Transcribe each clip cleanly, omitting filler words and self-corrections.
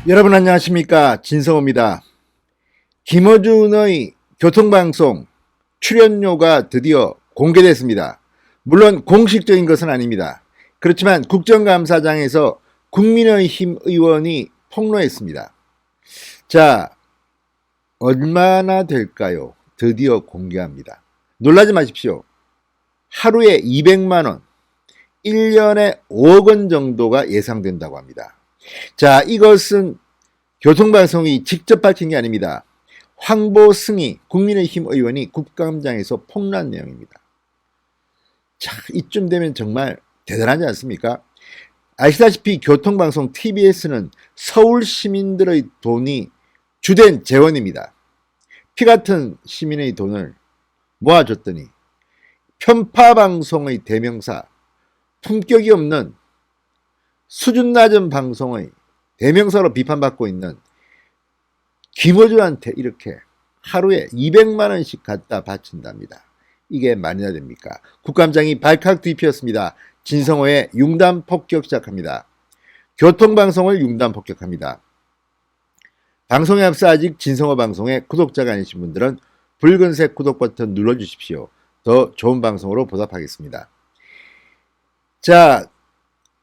여러분 안녕하십니까, 진성호입니다. 김어준의 교통방송 출연료가 드디어 공개됐습니다. 물론 공식적인 것은 아닙니다. 그렇지만 국정감사장에서 국민의힘 의원이 폭로했습니다. 자, 얼마나 될까요? 드디어 공개합니다. 놀라지 마십시오. 하루에 200만원, 1년에 5억 원 정도가 예상된다고 합니다. 자, 이것은 교통방송이 직접 밝힌 게 아닙니다. 황보승희 국민의힘 의원이 국감장에서 폭로한 내용입니다. 자, 이쯤 되면 정말 대단하지 않습니까? 아시다시피 교통방송 TBS는 서울 시민들의 돈이 주된 재원입니다. 피 같은 시민의 돈을 모아줬더니 편파방송의 대명사, 품격이 없는 수준 낮은 방송의 대명사로 비판받고 있는 김어준한테 이렇게 하루에 200만 원씩 갖다 바친답니다. 이게 말이나 됩니까? 국감장이 발칵 뒤피었습니다. 진성호의 융단 폭격 시작합니다. 교통방송을 융단 폭격합니다. 방송에 앞서 아직 진성호 방송에 구독자가 아니신 분들은 붉은색 구독 버튼 눌러주십시오. 더 좋은 방송으로 보답하겠습니다. 자,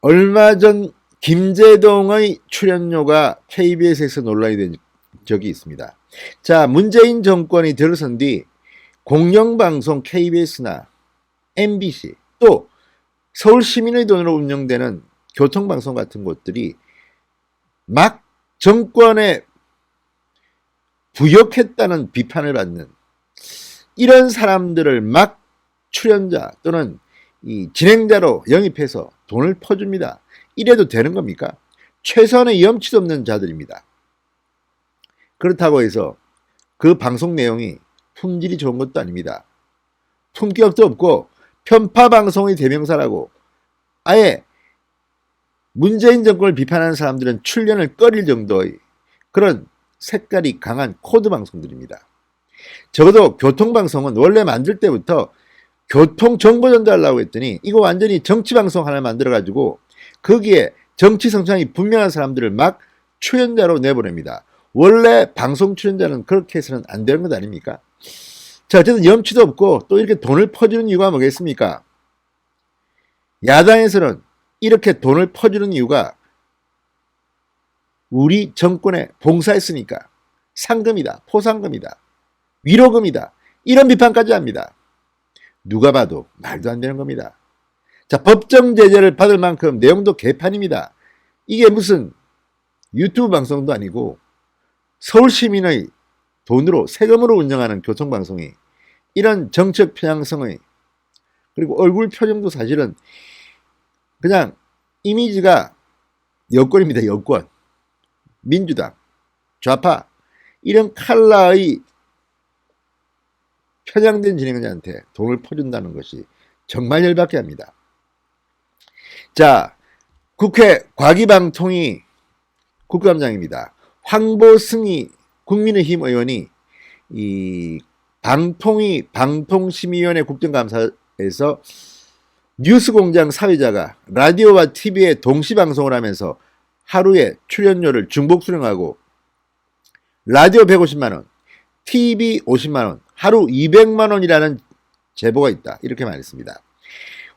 얼마 전 김제동의 출연료가 KBS에서 논란이 된 적이 있습니다. 자, 문재인 정권이 들어선 뒤 공영방송 KBS나 MBC 또 서울 시민의 돈으로 운영되는 교통방송 같은 곳들이 막 정권에 부역했다는 비판을 받는 이런 사람들을 막 출연자 또는 이 진행자로 영입해서 돈을 퍼줍니다. 이래도 되는 겁니까? 최소한의 염치도 없는 자들입니다. 그렇다고 해서 그 방송 내용이 품질이 좋은 것도 아닙니다. 품격도 없고 편파 방송의 대명사라고 아예 문재인 정권을 비판하는 사람들은 출연을 꺼릴 정도의 그런 색깔이 강한 코드 방송들입니다. 적어도 교통방송은 원래 만들 때부터 교통 정보 전달하려고 했더니 이거 완전히 정치 방송 하나 만들어 가지고 거기에 정치 성향이 분명한 사람들을 막 출연자로 내보냅니다. 원래 방송 출연자는 그렇게 해서는 안 되는 것 아닙니까? 자, 어쨌든 염치도 없고 또 이렇게 돈을 퍼주는 이유가 뭐겠습니까? 야당에서는 이렇게 돈을 퍼주는 이유가 우리 정권에 봉사했으니까 상금이다, 포상금이다, 위로금이다, 이런 비판까지 합니다. 누가 봐도 말도 안 되는 겁니다. 자, 법정 제재를 받을 만큼 내용도 개판입니다. 이게 무슨 유튜브 방송도 아니고 서울 시민의 돈으로 세금으로 운영하는 교통방송이 이런 정책 편향성의 그리고 얼굴 표정도 사실은 그냥 이미지가 여권입니다. 여권. 민주당, 좌파 이런 컬러의 편향된 진행자한테 돈을 퍼준다는 것이 정말 열받게 합니다. 자, 국회 과기방통위 국감장입니다. 황보승희 국민의힘 의원이 이 방통심의위원회 국정감사에서 뉴스공장 사회자가 라디오와 TV에 동시방송을 하면서 하루에 출연료를 중복 수령하고 라디오 150만원, TV 50만원, 하루 200만원이라는 제보가 있다. 이렇게 말했습니다.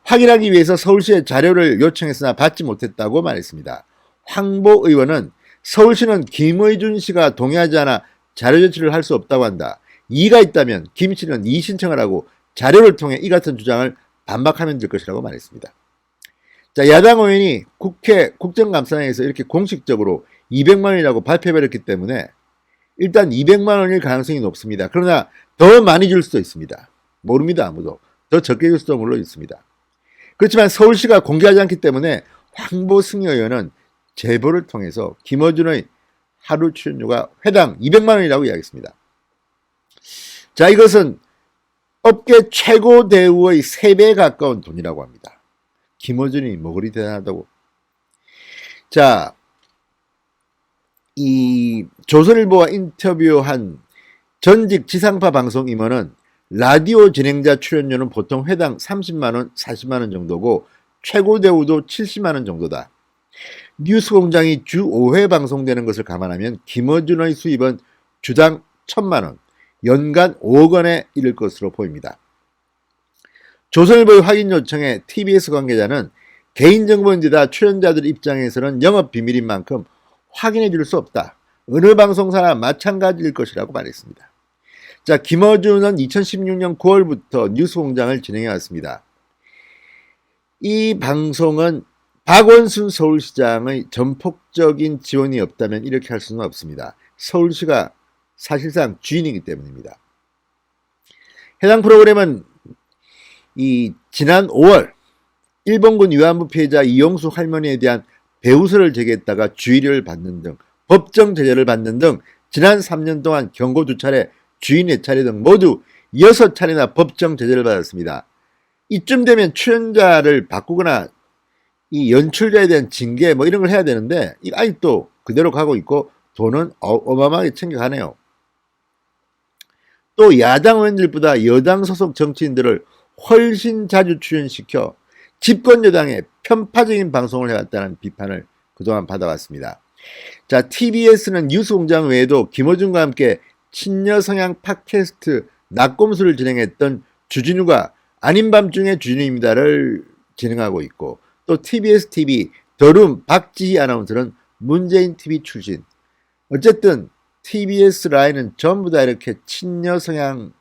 확인하기 위해서 서울시에 자료를 요청했으나 받지 못했다고 말했습니다. 황보 의원은 서울시는 김의준 씨가 동의하지 않아 자료 제출을 할 수 없다고 한다. 이의가 있다면 김 씨는 이의 신청을 하고 자료를 통해 이 같은 주장을 반박하면 될 것이라고 말했습니다. 자, 야당 의원이 국회 국정감사장에서 이렇게 공식적으로 200만 원이라고 발표해버렸기 때문에 일단 200만 원일 가능성이 높습니다. 그러나 더 많이 줄 수도 있습니다. 모릅니다. 아무도. 더 적게 줄 수도 물론 있습니다. 그렇지만 서울시가 공개하지 않기 때문에 황보승희 의원은 제보를 통해서 김어준의 하루 출연료가 회당 200만 원이라고 이야기했습니다. 자, 이것은 업계 최고 대우의 3배에 가까운 돈이라고 합니다. 김어준이 뭐 그리 대단하다고. 자, 이 조선일보와 인터뷰한 전직 지상파 방송 임원은 라디오 진행자 출연료는 보통 회당 30만원, 40만원 정도고 최고 대우도 70만원 정도다. 뉴스공장이 주 5회 방송되는 것을 감안하면 김어준의 수입은 주당 1,000만 원, 연간 5억 원에 이를 것으로 보입니다. 조선일보의 확인 요청에 TBS 관계자는 개인정보 문제다 출연자들 입장에서는 영업비밀인 만큼 확인해 줄 수 없다. 어느 방송사나 마찬가지일 것이라고 말했습니다. 자, 김어준은 2016년 9월부터 뉴스공장을 진행해 왔습니다. 이 방송은 박원순 서울시장의 전폭적인 지원이 없다면 이렇게 할 수는 없습니다. 서울시가 사실상 주인이기 때문입니다. 해당 프로그램은 지난 5월 일본군 위안부 피해자 이용수 할머니에 대한 배우설을 제기했다가 주의를 받는 등 법정 제재를 받는 등 지난 3년 동안 경고 2차례, 주의 4차례 등 모두 6차례나 법정 제재를 받았습니다. 이쯤 되면 출연자를 바꾸거나 이 연출자에 대한 징계 뭐 이런 걸 해야 되는데 아직도 그대로 가고 있고 돈은 어마어마하게 챙겨가네요. 또 야당 의원들보다 여당 소속 정치인들을 훨씬 자주 출연시켜 집권 여당의 편파적인 방송을 해왔다는 비판을 그동안 받아왔습니다. 자, TBS는 뉴스공장 외에도 김어준과 함께 친여 성향 팟캐스트 낙곰수를 진행했던 주진우가 아닌 밤중에 주진우입니다를 진행하고 있고, 또 TBS TV 더룸 박지희 아나운서는 문재인 TV 출신. 어쨌든 TBS 라인은 전부 다 이렇게 친여 성향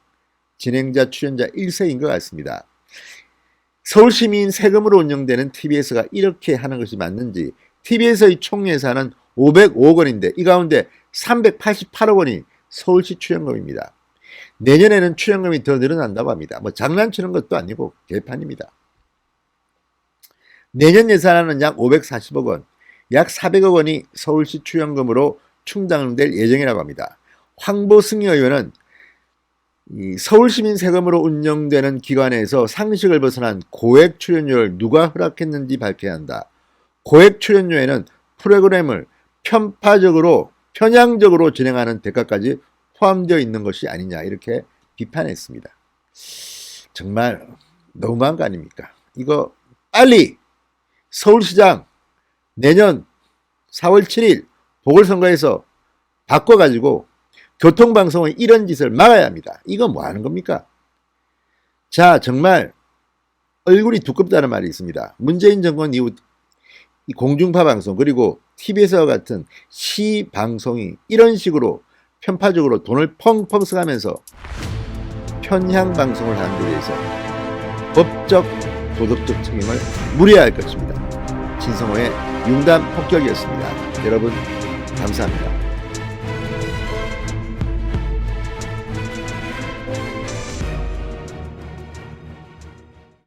진행자 출연자 1세인 것 같습니다. 서울시민 세금으로 운영되는 TBS가 이렇게 하는 것이 맞는지, TBS의 총 예산은 505억 원인데 이 가운데 388억 원이 서울시 출연금입니다. 내년에는 출연금이 더 늘어난다고 합니다. 뭐 장난치는 것도 아니고 개판입니다. 내년 예산안은 약 540억 원, 약 400억 원이 서울시 출연금으로 충당될 예정이라고 합니다. 황보승희 의원은 이 서울시민 세금으로 운영되는 기관에서 상식을 벗어난 고액 출연료를 누가 허락했는지 밝혀야 한다. 고액 출연료에는 프로그램을 편향적으로 진행하는 대가까지 포함되어 있는 것이 아니냐, 이렇게 비판했습니다. 정말 너무한 거 아닙니까? 이거 빨리 서울시장 내년 4월 7일 보궐선거에서 바꿔가지고 교통방송의 이런 짓을 막아야 합니다. 이거 뭐 하는 겁니까? 자, 정말 얼굴이 두껍다는 말이 있습니다. 문재인 정권 이후 이 공중파 방송 그리고 TBS와 같은 시방송이 이런 식으로 편파적으로 돈을 펑펑 써가면서 편향 방송을 하는 데 대해서 법적, 도덕적 책임을 물어야 할 것입니다. 진성호의 융단 폭격이었습니다. 여러분 감사합니다.